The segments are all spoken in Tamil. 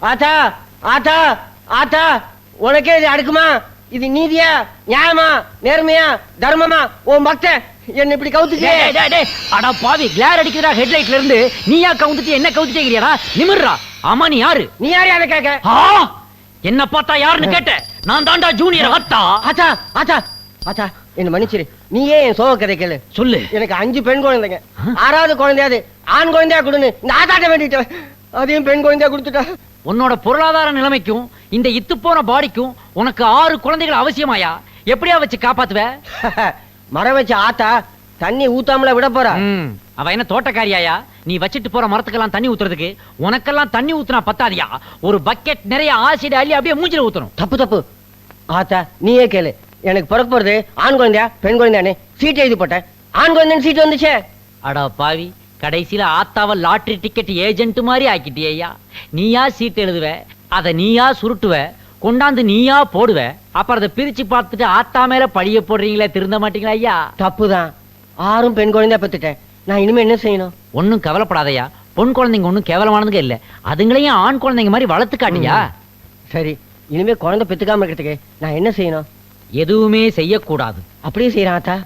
ஆத்தா ஆத்தா ஆத்தா, உனக்கே இது அடுக்குமா? இது நீதியா, நியாயமா, நேர்மையா, தர்மமா? உன் பக்தன் என்ன இப்படி கவுத்துட்டே? அடா பாவி, கிளார் அடிக்கிறா ஹெட்லைட்ல இருந்து. நீயா கவுந்துட்டு என்ன கவுத்துட்டேங்கறியாடா? நிமிர்றா. ஆமா நீ யாரு? நீ யாரு அதை கேட்க? என்ன பார்த்தா யாருன்னு கேட்ட? நான் தாண்டா ஜூனியர் ஆத்தா. ஆத்தா ஆத்தா ஆத்தா, என்ன மன்னிச்சிரு. நீயே என் சோக கதை கேளு. சொல்லு. எனக்கு 5 பெண் குழந்தைங்க. 6வது குழந்தையாது ஆண் குழந்தையா கொடுன்னு இந்த ஆத்தாட்ட வேண்டிட்டேன். அதையும் பெண் குழந்தையா கொடுத்துட்டா. உன்னோட பொருளாதார நிலைமைக்கும் இந்த இத்து போன பாடிக்கும் உனக்கு 6 குழந்தைகள் அவசியமாயா? எப்படியா வச்சு காப்பாத்துவ? மரம் வச்ச ஆத்தா தண்ணி ஊத்தாமல விட போறா. அவ என்ன தோட்டக்காரியாயா? நீ வச்சிட்டு போற மரத்துக்கெல்லாம் தண்ணி ஊத்துறதுக்கு உனக்கெல்லாம் தண்ணி ஊத்துனா பத்தாதியா? ஒரு பக்கெட் நிறைய ஆசிட் அள்ளி அப்படியே மூஞ்சில ஊத்தணும். தப்பு தப்பு ஆத்தா, நீயே கேளு. எனக்கு பிறக்க போறது ஆண் குழந்தையா பெண் குழந்தையானே சீட் எழுதி போட்டேன். ஆண் குழந்தைன்னு சீட் வந்துச்சே. அடா பாவி, கடைசியில ஆத்தாவ லாட்டரி டிக்கெட் ஏஜென்ட் மாதிரி ஆக்கிட்டியா? நீயா சீட் எழுதுவ, அத நீயா சுருட்டுவ, கொண்டாந்து நீயா போடுவ, அப்புறம் அதை பிரிச்சு பார்த்துட்டு ஆத்தா மேல பழிய போடுறீங்களே, திருந்த மாட்டீங்களா ஐயா? தப்புதான். 6 பெண் குழந்தையா பெத்துட்டேன். நான் இனிமே என்ன செய்யணும்? ஒன்னும் கவலைப்படாதயா. பொன் குழந்தைங்க ஒன்னும் கேவலமானதுங்க இல்ல. அதுங்களையும் ஆண் குழந்தைங்க மாதிரி வளர்த்து காட்டியா? சரி, இனிமே குழந்தை பெத்துக்காம இருக்கிறதுக்கு நான் என்ன செய்யணும்? எதுவுமே செய்யக்கூடாது. அப்படியே செய்யறான் ஆத்தா.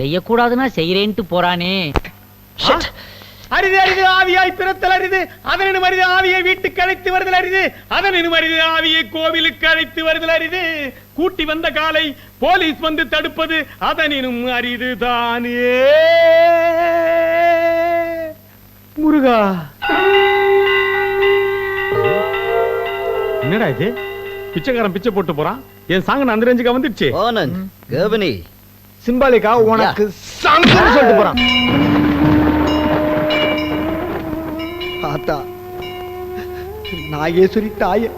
செய்யக்கூடாதுன்னா செய்யறேன்ட்டு போறானே. அரிது அரிது ஆவியாய் பிறத்தல் அரிது, அதனினும் அரிது ஆவியை வீட்டுக்கு அழைத்து வருதல் அரிது, அதனினும் அரிது ஆவியை கோவிலுக்கு அழைத்து வருதல் அரிது. கூட்டி வந்த காலை போலீஸ் வந்து தடுப்பது அதனினும் அரிது தானே. முருகா, என்னடா இது? பிச்சைக்காரன் பிச்சை போட்டு போறான். என் சாங் அந்த ரேஞ்சுக்கு வந்துடுச்சு. கவனி, சிம்பாலிக்கா உனக்கு சாங்குன்னு சொல்லிட்டு போறான். ஆத்தா, நாகேஸ்வரி தாய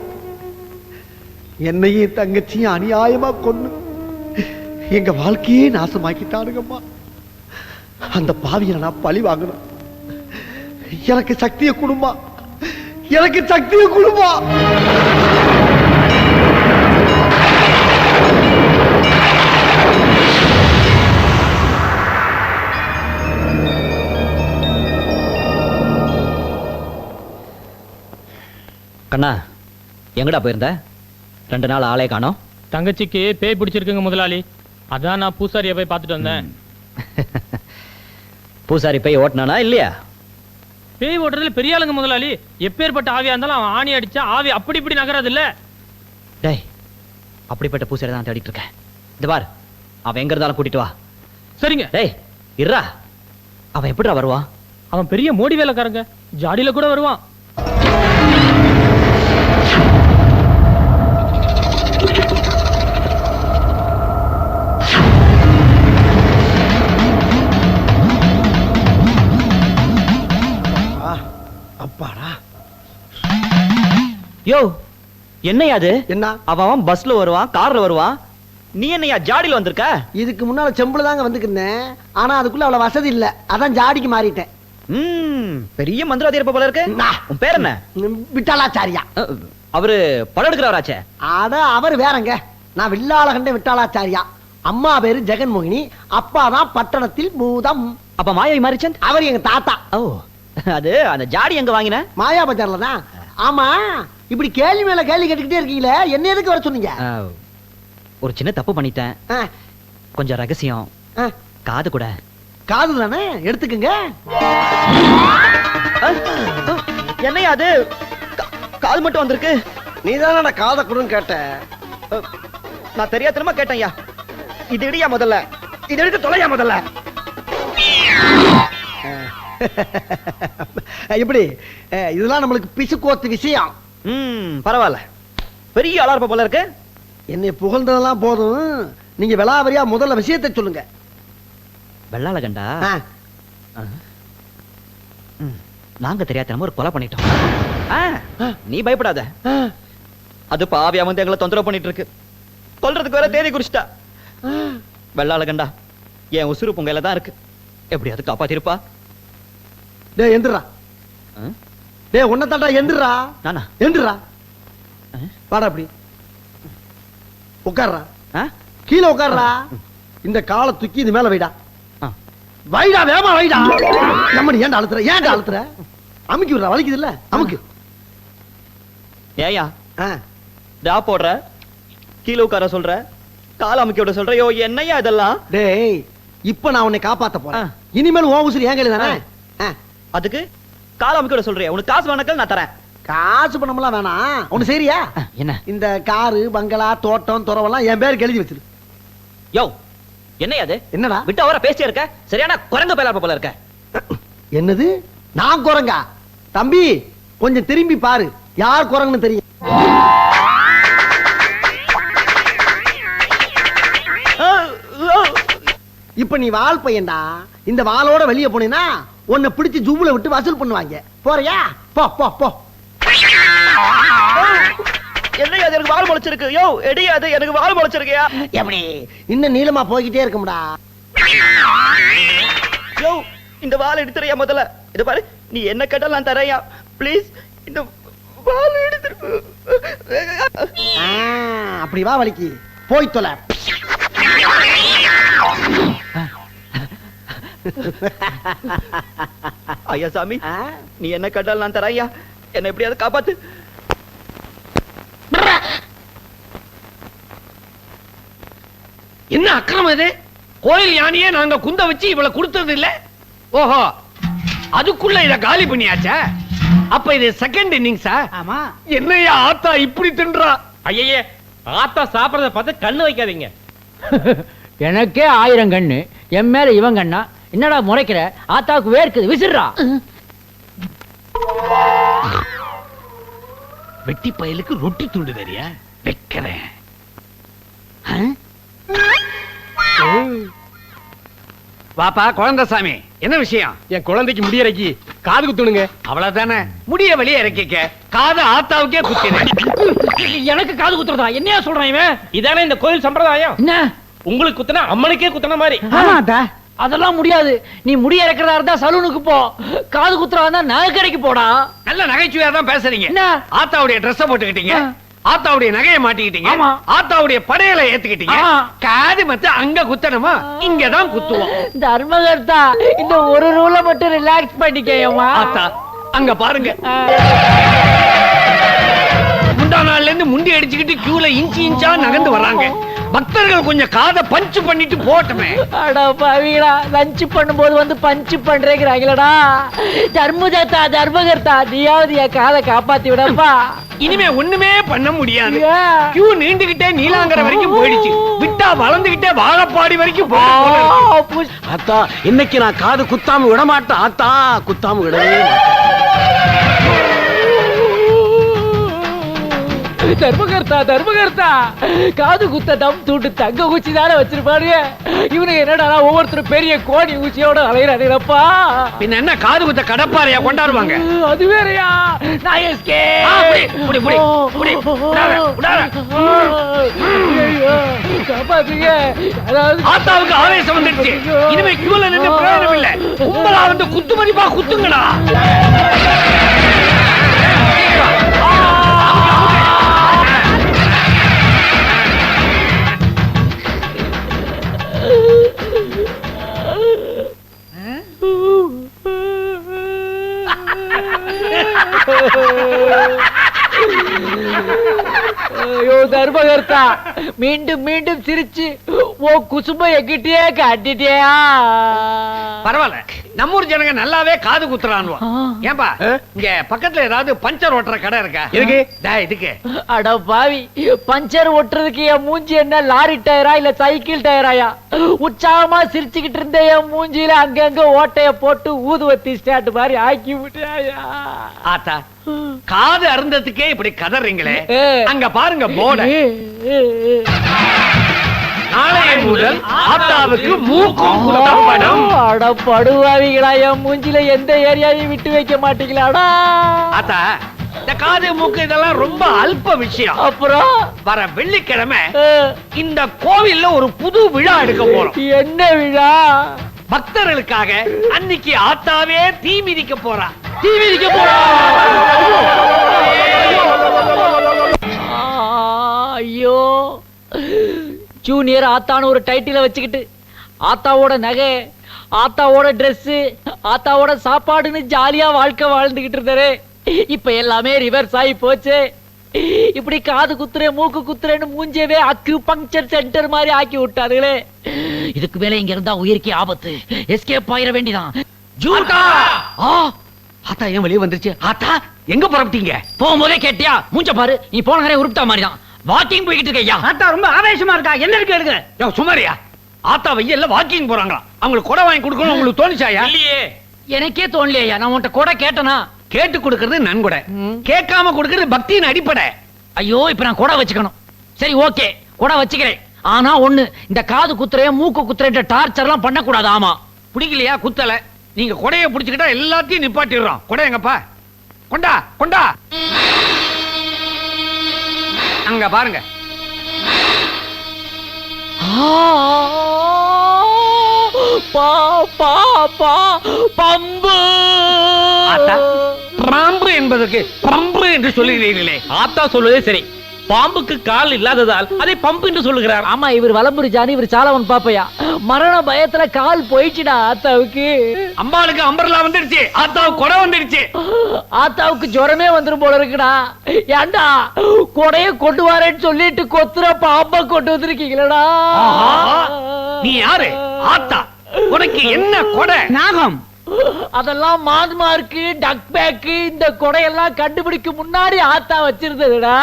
என்னையும் தங்கச்சியும் அநியாயமா கொன்னு எங்க வாழ்க்கையே நாசமாக்கிட்டானுங்கம்மா. அந்த பாவியை நான் பழி வாங்கணும். எனக்கு சக்தியை கொடுமா, எனக்கு சக்தியை கொடுமா. கண்ணா, எங்கடா போயிருந்த? 2 நாள் ஆளே காணோம். தங்கச்சிக்கு பேய் பிடிச்சிருக்குங்க முதலாளி. அதான் நான் பூசாரியை போய் பார்த்துட்டு வந்தேன். பூசாரி பேய் ஓட்டினானா இல்லையா? பேய் ஓட்டுறதுல பெரிய ஆளுங்க முதலாளி. எப்பேற்பட்ட ஆவியா இருந்தாலும் அவன் ஆணி அடிச்சா ஆவி அப்படி இப்படி நகராது இல்ல. டேய், அப்படிப்பட்ட பூசாரி தான் தேடிட்டு இருக்கேன். இந்த பார், அவன் எங்க இருந்தாலும் கூட்டிட்டு வா. சரிங்க. டேய் இருடா, அவன் எப்படிடா வருவான்? அவன் பெரிய மோடி வேலைக்காரங்க, ஜாடியில கூட வருவான். அப்பாடா. யோ, என்னையா அது? என்ன? அவன் பஸ்ல வருவான், கார்ல வருவான். நீ என்னையா ஜாடியில வந்திருக்க? இதுக்கு முன்னால செம்புல தாங்க வந்துக்கிருந்தேன். ஆனா அதுக்குள்ள அவ்வளவு வசதி இல்ல, அதான் ஜாடிக்கு மாறிட்டேன். பெரிய மந்திரவாதி இருப்ப போல இருக்கு. உன் பேர் என்ன? விட்டாலாச்சாரியா. அவரு படம் எடுக்கிறவராச்சே. அட, அவர் வேறங்க. நான் வில்லாளகண்ட விட்டாலாச்சாரியா. அம்மா பேரு ஜெகன்மோகினி, அப்பா தான் பட்டணத்தில் பூதம். அப்ப மாயாவி மாரிச்சந்த் அவர் எங்க தாத்தா. ஓ, அது அந்த ஜாடி எங்க வாங்கின? மாயா பஜார்ல தான். ஆமா, இப்படி கேள்வி மேல கேள்வி கேட்டுக்கிட்டே இருக்கீங்களே, என்ன எதுக்கு வர சொன்னீங்க? ஒரு சின்ன தப்பு பண்ணிட்டேன். கொஞ்சம் ரகசியம். காது கூட. காது தானே, எடுத்துக்கங்க. என்னையா அது? காது மட்டும் வந்திருக்கு. நீ தானே காதை கொடுன்னு கேட்ட. நான் தெரியாதனமா கேட்டேன்யா. இது இடியா முதல்ல, இது எடுத்து தொலையா முதல்ல. இப்படி இதெல்லாம் நம்மளுக்கு பிசுக்கோத்து விஷயம். பரவாயில்ல, பெரிய அலார்ப்ப போல இருக்கு. என்னை புகழ்ந்ததெல்லாம் போதும், நீங்க விலாவரியா முதல்ல விஷயத்தை சொல்லுங்க. வெள்ளாளகண்டா, நாங்க தெரியாதனமா ஒரு கொலை பண்ணிட்டோம். நீ பயப்படாத. அது பாவியா வந்து எங்களை தொந்தரவு பண்ணிட்டு இருக்கு. கொல்றதுக்கு வேற தேதி குறிச்சிட்டா. வெள்ளாளகண்டா, என் உசுறு பொங்கையில தான் இருக்கு. எப்படியாவது காப்பாத்திருப்பா. டே எந்திரா. டே உன்ன தாண்டா, எந்திரா. நானா? எந்திரா. வாடா அப்படி உட்கார்றா. கீழே உட்கார்றா. இந்த காலை தூக்கி இது மேல வைடா. வைடா, வேமா வைடா. நம்ம ஏன்டா அழுத்துற? ஏன்டா அழுத்துற? அமுக்கி விடுறா, வலிக்குது இல்ல? அமுக்கு. ஏயா ஆ, டா போடுற கீழே உட்கார சொல்ற கால் அமுக்கி விட சொல்ற யோ என்னையா இதெல்லாம் டேய் இப்ப நான் உன்னை காப்பாத்த போறேன். ஆ. இனிமேல் உன் உசுறு ஏன் கையில தானே? ஆ, அதுக்கு கால் அமுக்கி விட சொல்றியா உனக்கு காசு வேணாக்கள் நான் தரேன் காசு பணமெல்லாம் வேணாம். ஒண்ணு சரியா? என்ன இந்த காரு பங்களா தோட்டம் துறவெல்லாம் என் பேருக்கு எழுதி வச்சிரு. யோ என்னையா அது என்னடா விட்டு அவர பேசிட்டே இருக்க சரியான குரங்கு பேலா போல இருக்க என்னது? நான் குரங்கா? தம்பி கொஞ்சம் திரும்பி பாரு, யார் குரங்குன்னு தெரியும். இப்ப நீ வால் பையன்டா. இந்த வாளோட வெளிய போனீனா உன்னை பிடிச்சு ஜூவுல விட்டு வசூல் பண்ணுவாங்க. போறியா? போ போ போ. என்னையா அது எனக்கு வால் முளைச்சிருக்கு யோ எடியா அது எனக்கு வால் முளைச்சிருக்கியா எப்படி இன்னும் நீளமா போய்கிட்டே இருக்கும்டா. யோ இந்த வால் எடுத்துறியா முதல்ல இது பாரு நீ என்ன கேட்டாலும் நான் தரையா ப்ளீஸ் இந்த வால் எடுத்துரு ஆ, அப்படி வா வலிக்கு போய் தொலை. ஐயா சாமி ஆ? நீ என்ன கேட்டாலும் நான் தரையா என்ன எப்படியாவது காப்பாத்து என்ன அக்கிரமம் இது? கோயில் யானையே நாங்க குந்த வச்சு இவளை கொடுத்தது இல்ல. ஓஹோ அதுக்குள்ள இத காலி பண்ணியாச்சா? அப்ப இது செகண்ட் இன்னிங்ஸா? ஆமா. என்னையா ஆத்தா இப்படி தின்றா? ஐயே ஆத்தா சாப்பிடறத பார்த்து கண்ணு வைக்காதீங்க. எனக்கே 1000 கண்ணு, என் மேல இவன் கண்ணா? என்னடா முறைக்கிற? ஆத்தாவுக்கு வேர்க்குது, விசிறா. வெட்டி பயலுக்கு ரொட்டி துண்டு தெரியா வைக்கிறேன். வாப்பா குழந்தைசாமி, என்ன விஷயம்? என் குழந்தைக்கு முடியறக்கி காது குத்துணுங்க. அவ்வளவுதானே, முடிய வெளியே இறக்கிக்க. காது ஆத்தாவுக்கே குத்தினேன். எனக்கு காது குத்துறதா? என்னையா சொல்றான் இவன்? இதானே இந்த கோயில் சம்பிரதாயம். என்ன? உங்களுக்கு குத்துனா அம்மனுக்கே குத்துன மாதிரி. அதெல்லாம் முடியாது. நீ முடி இறக்கிறதா இருந்தா சலூனுக்கு போ, காது குத்துறதா இருந்தா நகை கடைக்கு போடா. நல்ல நகைச்சுவையா தான் பேசுறீங்க. என்ன? ஆத்தாவுடைய ட்ரெஸ் போட்டுக்கிட்டீங்க, ஆத்தாவுடைய நகையை மாட்டிக்கிட்டீங்க, ஆமா. ஆத்தாவுடைய படையலை ஏத்துக்கிட்டீங்க. ஆ. காது மத்த அங்க குத்தணுமா? இங்கதான் குத்துவோம். தர்மகர்த்தா, இந்த ஒரு ரூல மட்டும் ரிலாக்ஸ் பண்ணிக்கேயம்மா. ஆத்தா அங்க பாருங்க, முந்தா நாள்ல இருந்து முண்டி அடிச்சுக்கிட்டு கியூல இன்ச்சு இன்ச்சா நகர்ந்து வர்றாங்க. பக்தர்கள் கொஞ்சம் காதை பஞ்ச் பண்ணிட்டு போட்டுமே. அட பாவிகளா, லஞ்ச் பண்ணும்போது வந்து பஞ்ச் பண்றேங்கிறாங்களடா. தர்மகர்த்தா தர்மகர்த்தா, நீயாவது என் காதை காப்பாத்தி விடப்பா. இனிமே ஒண்ணுமே பண்ண முடியாது. ஏன்? கியூ நீண்டுகிட்டே நீலாங்கரை வரைக்கும் போயிடுச்சு. விட்டா வளர்ந்துகிட்டே வாழப்பாடி வரைக்கும் போகும் போல இருக்கு. ஆத்தா இன்னைக்கு நான் காது குத்தாம விட மாட்டேன். ஆத்தா குத்தாம விடவே மாட்டேன். தர்மகர்த்தா தர்மகர்த்தா, காது குத்த தம் தூண்டு தங்க ஊச்சி தானே வச்சிருப்பாருங்க. இவனுக்கு என்னடா ஒவ்வொருத்தரும் பெரிய கோடி ஊச்சியோட அலையிறானுப்பா. பின்ன என்ன காது குத்த கடப்பாறையா கொண்டாடுவாங்க? அது வேறயா? நான் எஸ்கே. புடி, புடி, புடி. விடாத, விடாத. ஐயோ, காப்பாத்துங்க. அதாவது ஆத்தாவுக்கு ஆவேசம் வந்துருச்சு. இனிமே கியூல நின்னு பிரயோஜனம் இல்ல. கும்பலா வந்து குத்து மதிப்பா குத்துங்கடா. ஐயோ தர்மகர்த்தா, மீண்டும் மீண்டும் சிரிச்சு ஓ குசும்ப எங்கிட்டே காட்டிட்டியா? பரவாயில்ல, நம்ம ஊர் ஜனங்க நல்லாவே காது குத்துறானுவா. ஏன்பா இங்க பக்கத்துல ஏதாவது பஞ்சர் ஓட்டுற கடை இருக்கா? இருக்கு. இதுக்கு அட பாவி, பஞ்சர் ஒட்டுறதுக்கு என் மூஞ்சி என்ன லாரி டயரா இல்ல சைக்கிள் டயராயா? உற்சாகமா சிரிச்சுக்கிட்டு இருந்த என் மூஞ்சியில அங்கங்க ஓட்டைய போட்டு ஊதுவத்தி ஸ்டார்ட் மாதிரி ஆக்கி விட்டாயா? ஆத்தா காது அருந்ததுக்கே இப்படி கதறீங்களே, ஏ. அங்க பாருங்க போர்டு. நாளைய முதல் ஆத்தாவுக்கு மூக்கும் குத்தப்படும். அட படுவாவிகளா, என் மூஞ்சில எந்த ஏரியாவையும் விட்டு வைக்க மாட்டீங்களாடா? ஆத்தா இந்த காது மூக்கு இதெல்லாம் ரொம்ப அல்ப விஷயம். அப்புறம் வர வெள்ளிக்கிழமை இந்த கோவில்ல ஒரு புது விழா எடுக்க போறோம். என்ன விழா? பக்தர்களுக்காக அன்னைக்கு ஆத்தாவே தீ மிதிக்க போறா. தீ மிதிக்க போறா? ஐயோ, ஜூனியர் ஆத்தான்னு ஒரு டைட்டில வச்சுக்கிட்டு ஆத்தாவோட நகை, ஆத்தாவோட Dress, ஆத்தாவோட சாப்பாடுன்னு ஜாலியா வாழ்க்கை வாழ்ந்துகிட்டு இருந்தாரு. இப்ப எல்லாமே ரிவர்ஸ் ஆகி போச்சு. இப்படி காது குத்துறேன் மூக்கு குத்துறேன்னு மூஞ்சவே அக்யூ பங்க்சர் சென்டர் மாதிரி ஆக்கி விட்டாருங்களே. இதுக்கு மேல இங்க இருந்தா உயிருக்கே ஆபத்து. எஸ்கேப் ஆயிர வேண்டிதான். ஜூர்கா ஆத்தா ஏன் வெளியே வந்துருச்சு? ஆத்தா எங்க புறப்பட்டீங்க? போகும்போதே கேட்டியா? மூஞ்ச பாரு, நீ போன நேரம் உருப்பிட்டா மாதிரி தான். வாக்கிங் போய்கிட்டு இருக்கையா? ஆத்தா ரொம்ப ஆவேசமா இருக்கா. என்ன இருக்கு எடுங்க. யோ சுமாரியா, ஆத்தா வெயில்ல வாக்கிங் போறாங்களா? அவங்களுக்கு கொடை வாங்கி கொடுக்கணும் உங்களுக்கு தோணுச்சாயா? இல்லையே, எனக்கே தோணலையா. நான் உன்கிட்ட கூட கேட்டனா? கேட்டு கொடுக்கறது நன்கொடை, கேட்காம கொடுக்கறது பக்தியின் அடிப்படை. ஐயோ, இப்ப நான் கூட வச்சுக்கணும். சரி ஓகே, கூட வச்சுக்கிறேன். ஆனா ஒண்ணு, இந்த காது குத்துறே மூக்கு குத்துறேன்ற டார்ச்சர் எல்லாம் பண்ண கூடாது. ஆமா, பிடிக்கலையா? குத்தல. நீங்க கொடையை பிடிச்சுக்கிட்டா எல்லாத்தையும் நிப்பாட்டிடுறோம். கொடை எங்கப்பா? கொண்டா கொண்டா. அங்க பாருங்க. பம்பு ஆத்தா, பாம்பு என்பதற்கு பம்பு என்று சொல்லுகிறீர்களே. ஆத்தா சொல்வதே சரி. பாம்புக்கு கால் இல்லாததால் அதை பம்பு என்று சொல்லுகிறார். ஆமா, இவர் வலம்புரி ஜானி, இவர் சாலவன் பாப்பையா. மரண பயத்துல கால் போயிடுச்சுடா ஆத்தாவுக்கு. அம்பாளுக்கு அம்பர்லா வந்துடுச்சு, ஆத்தாவுக்கு கொடை வந்துடுச்சு. ஆத்தாவுக்கு ஜுரமே வந்துரும் போல இருக்குடா. ஏண்டா கொடைய கொண்டு வரேன்னு சொல்லிட்டு கொத்துற பாம்பை கொண்டு வந்திருக்கீங்களா? நீ யாரு? ஆத்தா, உனக்கு என்ன கொடை? நாகம். அதெல்லாம் மான்மார்க்கு டக் பேக்கு இந்த கொடையெல்லாம் கண்டுபிடிக்க முன்னாடி ஆத்தா வச்சிருந்ததுடா.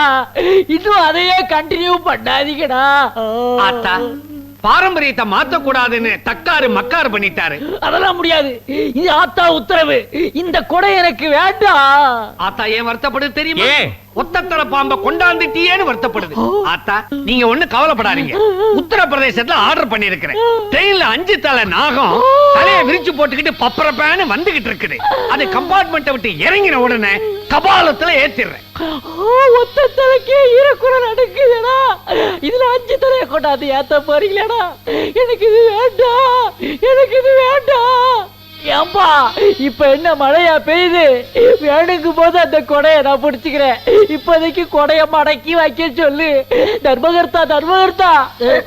இன்னும் அதையே கண்டினியூ பண்ணாதீங்கடா. ஆத்தா, பாரம்பரியத்தை மாத்த கூடாதுன்னு தக்காரு மக்காரு பண்ணிட்டாரு. அதெல்லாம் முடியாது, இது ஆத்தா உத்தரவு. இந்த கொடை எனக்கு வேண்டாம். ஆத்தா ஏன் வருத்தப்படுது தெரியுமா? ஒத்தத்தர பாம்ப கொண்டாந்துட்டியேன்னு வருத்தப்படுது. ஆத்தா நீங்க ஒண்ணு கவலைப்படாதீங்க. உத்தரப்பிரதேசத்துல ஆர்டர் பண்ணிருக்கிறேன். ட்ரெயின்ல 5 தலை நாகம் தலையை விரிச்சு போட்டுக்கிட்டு பப்பரப்பான்னு வந்துகிட்டு இருக்குது. அது கம்பார்ட்மெண்ட்டை விட்டு இறங்கின உடனே கபாலத்துல ஏத்திடுறேன். ஒத்த தலைக்கே ஈரக்குறை நடக்குதுடா. இதுல 5 தலையை கொண்டாந்து ஏத்த போறீங்களா? எனக்கு இது வேண்டாம், எனக்கு இது வேண்டாம். ஏம்பா, இப்ப என்ன மழையா பெய்யுது? வேணுங்கும் போது அந்த கொடைய நான் பிடிச்சுக்கிறேன். இப்போதைக்கு கொடைய மடக்கி வைக்க சொல்லு. தர்மகர்த்தா, தர்மகர்த்தா,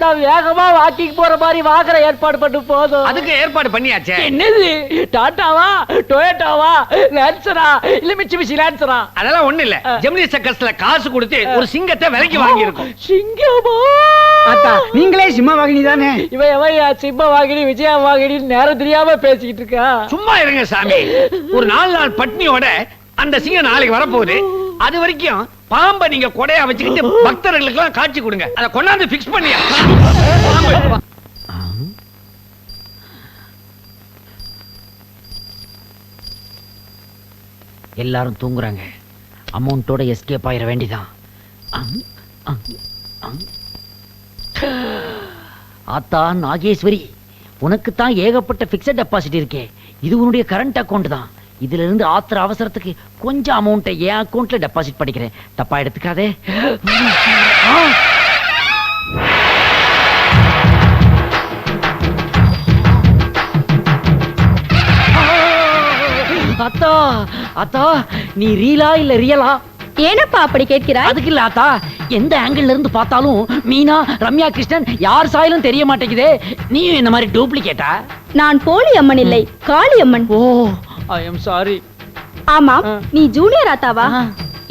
நான் வேகமா வாக்கிங் போற மாதிரி வாங்குற ஏற்பாடு பண்ணு போதும். அதுக்கு ஏற்பாடு பண்ணியாச்சே. என்னது? டாட்டாவா, டொயோட்டாவா, லான்சரா, இல்ல மிட்சுபிஷி லான்சரா? அதெல்லாம் ஒண்ணு இல்ல. ஜெமினி சர்க்கஸ்ல காசு கொடுத்து ஒரு சிங்கத்தை விலைக்கு வாங்கி இருக்கோம். சிங்கமா? ஆத்தா நீங்களே சிம்மவாகினி தானே? இவன் எவன் சிம்ம வாகினி விஜயா வாகினி நேரம் தெரியாம பேசிக்கிட்டு இருக்கா? சும்மா இருங்க சாமி. ஒரு 4 நாள் பட்னியோட அந்த சிங்கம் நாளைக்கு வரப்போகுது. அது வரைக்கும் பாம்பை நீங்க கொடையா வச்சுக்கிட்டு பக்தர்களுக்கு எல்லாம் காட்சி கொடுங்க. அதை கொண்டாந்து பிக்ஸ் பண்ணியா? எல்லாரும் தூங்குறாங்க. அமௌண்டோட எஸ்கேப் ஆயிர வேண்டிதான். ஆத்தா நாகேஸ்வரி, உனக்கு தான் ஏகப்பட்ட பிக்ஸட் டெபாசிட் இருக்கே. இது உன்னுடைய கரண்ட் அக்கவுண்ட் தான். இதுல இருந்து ஆத்திர அவசரத்துக்கு கொஞ்சம் அமௌண்ட்டை என் அக்கவுண்ட்ல டெபாசிட் பண்ணிக்கிறேன். தப்பா எடுத்துக்காதே. அத்தா, அத்தா, நீ ரீலா இல்ல ரியலா? ஏனப்பா அப்படி கேட்கிறாய்? அதுக்கு இல்ல ஆத்தா, எந்த ஆங்கிள் இருந்து பார்த்தாலும் மீனா, ரம்யா கிருஷ்ணன் யார் சாயலும் தெரிய மாட்டேங்குதே. நீயும் இந்த மாதிரி டூப்ளிகேட்டா? நான் போலி அம்மன் இல்லை, காளி அம்மன். ஓ, ஐ எம் சாரி. ஆமாம், நீ ஜூனியர் ஆத்தாவா?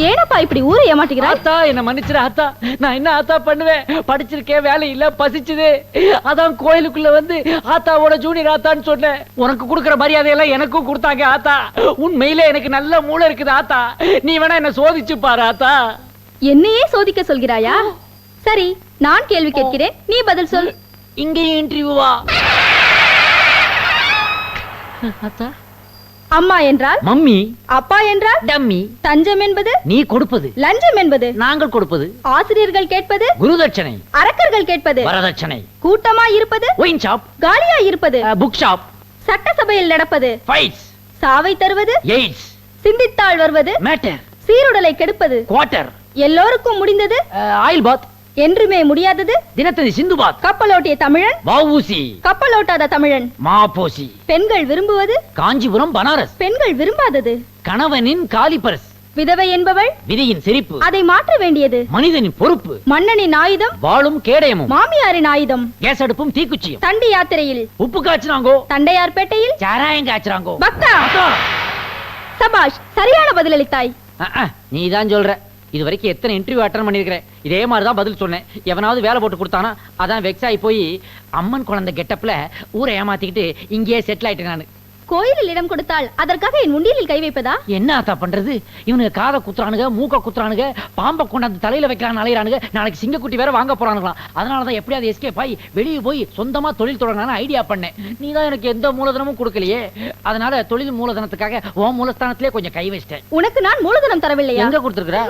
ஏனப்பா இப்படி ஊரை ஏமாட்டுகிறாய்? ஆத்தா என்ன மன்னிச்சிரு ஆத்தா. நான் என்ன ஆத்தா பண்ணுவேன்? படிச்சிருக்கேன், வேலை இல்ல, பசிச்சுது. அதான் கோயிலுக்குள்ள வந்து ஆத்தாவோட ஜூனியர் ஆத்தான்னு சொன்னேன். உனக்கு கொடுக்கிற மரியாதையெல்லாம் எனக்கும் கொடுத்தாங்க ஆத்தா. உண்மையிலே எனக்கு நல்ல மூளை இருக்குது ஆத்தா. நீ வேணா என்ன சோதிச்சு பாரு ஆத்தா. என்னையே சோதிக்க சொல்கிறாயா? சரி, நான் கேள்வி கேட்கிறேன், நீ பதில் சொல். இங்கேயும் இன்டர்வியூவா? ஆத்தா, அம்மா என்றால் மம்மி, அப்பா என்றால் டம்மி. தஞ்சம் என்பது நீ கொடுப்பது, லஞ்சம் என்பது நாங்கள் கொடுப்பது. ஆசிரியர்கள் கேட்பது குருதட்சணை, அரக்கர்கள் கேட்பது வரதட்சணை. கூட்டமா இருப்பது ஒயின் ஷாப், காலியா இருப்பது புக் ஷாப், சட்டசபையில் நடப்பது ஃபைட்ஸ், சாவை தருவது எய்ட்ஸ், சிந்தித்தாள் வருவது மேட்டர், சீருடலை கெடுப்பது குவார்ட்டர், எல்லோருக்கும் முடிந்தது ஆயில் பாத், என்றுமே முடியாதது தினத்தந்தி சிந்து பாத், கப்பலோட்டிய தமிழன் வஉசி, கப்பலோட்டாத தமிழன் மாபோசி, பெண்கள் விரும்புவது காஞ்சிபுரம் பனாரஸ், பெண்கள் விரும்பாதது கணவனின் காலிபரஸ், விதவை என்பவள் விதியின் சிரிப்பு, அதை மாற்ற வேண்டியது மனிதனின் பொறுப்பு, மன்னனின் ஆயுதம் வாளும் கேடயமும், மாமியாரின் ஆயுதம் கேஸ் அடுப்பும் தீக்குச்சியும், தண்டி யாத்திரையில் உப்பு காய்ச்சினாங்கோ, தண்டையார்பேட்டையில் சாராயம் காய்ச்சறாங்கோ. பக்தா, சபாஷ், சரியான பதிலளித்தாய். நீதான் சொல்ற. இது வரைக்கும் எத்தனை இன்டர்வியூ அட்டன் பண்ணிருக்கிறேன், இதே மாதிரி தான் பதில் சொன்னேன். எவனாவது வேலை போட்டு கொடுத்தானா அதான் வெக்ஸ் ஆகி போய் அம்மன் குழந்தை கெட்டப்ல ஊரை ஏமாத்திக்கிட்டு இங்கேயே செட்டில் ஆயிட்டேன் நானு. கோயிலில் இடம் கொடுத்தால் அதற்காக என் உண்டியலில் கை வைப்பதா? என்ன ஆத்தா பண்றது? இவனுக்கு காதை குத்துறானுங்க, மூக்க குத்துறானுங்க, பாம்பை கொண்டாந்து தலையில வைக்கிறான் அலையிறானுங்க. நாளைக்கு சிங்கக்குட்டி வேற வாங்க போறானுங்களாம். அதனாலதான் எப்படியாவது எஸ்கேப் ஆகி வெளியே போய் சொந்தமா தொழில் தொடங்கலாம்னு ஐடியா பண்ணேன். நீ தான் எனக்கு எந்த மூலதனமும் கொடுக்கலையே, அதனால தொழில் மூலதனத்துக்காக உன் மூலஸ்தானத்திலே கொஞ்சம் கை வச்சிட்டேன். உனக்கு நான் மூலதனம் தரவில்லையா? எங்க கொடுத்திருக்கிற?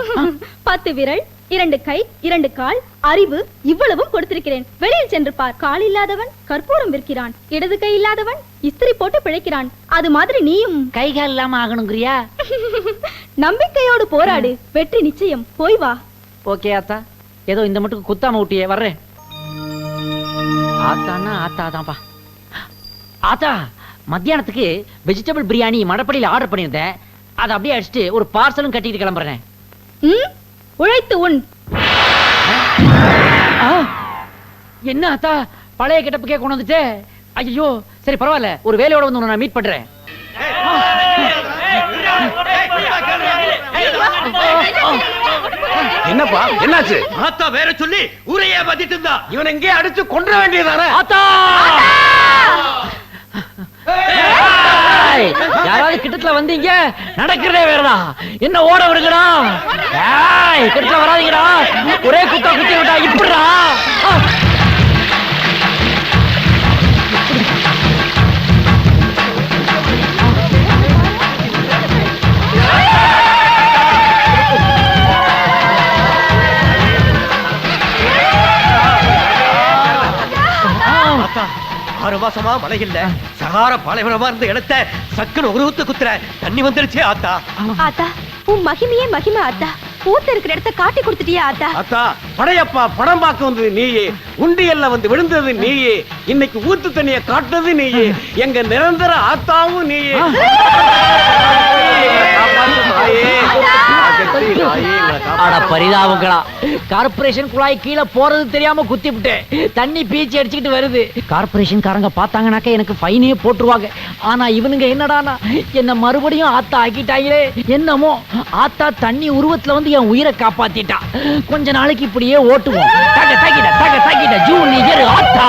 10 விரல், 2 கை, 2 கால், அறிவு இவ்வளவும் கொடுத்திருக்கிறேன். வெளியில் சென்று பார். கால் இல்லாதவன் கற்பூரம் விற்கிறான், இடது கை இல்லாதவன் இஸ்திரி போட்டு பிழைக்கிறான். அது மாதிரி நீயும் கை கால் இல்லாம ஆகணுங்கிறியா? நம்பிக்கையோடு போராடு, வெற்றி நிச்சயம். போய் வா. ஓகே ஆத்தா, ஏதோ இந்த மட்டும் குத்தாம விட்டியே, வர்றேன். ஆத்தான்னா ஆத்தாதான்ப்பா. ஆத்தா, மத்தியானத்துக்கு வெஜிடபிள் பிரியாணி மடப்படியில் ஆர்டர் பண்ணியிருந்தேன். அதை அப்படியே அடிச்சுட்டு ஒரு பார்சலும் கட்டிட்டு கிளம்புறேன். உழைத்து உன். என்ன ஆத்தா பழைய கெட்டப்புக்கே கொண்டு வந்துட்டே? ஐயோ சரி பரவாயில்ல, ஒரு வேலையோட வந்து நான் மீட் பண்றேன். என்னப்பா என்னாச்சு? ஆத்தா வேற சொல்லி ஊரையே பத்திட்டு இருந்தா. இவன் எங்கே அடிச்சு கொன்ற வேண்டியதானே? ஆத்தா யாராவது கிட்டத்துல வந்தீங்க, நடக்கிறதே வேறடா. என்ன ஓட விடுங்கடா. கிட்டத்துல வராதீங்கடா, ஒரே குத்தா குத்தி விட்டா இப்படிடா. ஆறு மாசமா மழை இல்ல, சகார பாலைவனமா இருந்த இடத்த சக்குன்னு ஒரு ஊத்து குத்துற தண்ணி வந்துருச்சு ஆத்தா. ஆத்தா உன் மகிமையே மகிமை ஆத்தா. ஊத்து இருக்கிற இடத்த காட்டி கொடுத்துட்டியா ஆத்தா? அத்தா படையப்பா படம் பார்க்க வந்தது நீயே, உண்டியல்ல வந்து விழுந்தது நீயே, இன்னைக்கு ஊத்து தண்ணிய காட்டுறது நீயே, எங்க நிரந்தர ஆத்தாவும் நீயே. அட பரிதாபங்களா, கார்பரேஷன் குழாய் கீழே போறது தெரியாம குத்தி விட்டேன். தண்ணி பீச்சி அடிச்சுக்கிட்டு வருது. கார்பரேஷன் காரங்க பார்த்தாங்கனாக்க எனக்கு ஃபைனே போட்டுருவாங்க. ஆனா இவனுங்க என்னடானா என்ன மறுபடியும் ஆத்தா ஆக்கிட்டாங்களே. என்னமோ ஆத்தா தண்ணி உருவத்துல வந்து என் உயிரை காப்பாத்திட்டா. கொஞ்ச நாளைக்கு இப்படியே ஓட்டுவோம். தக தகிட தக தகிட ஜூனியர் ஆத்தா.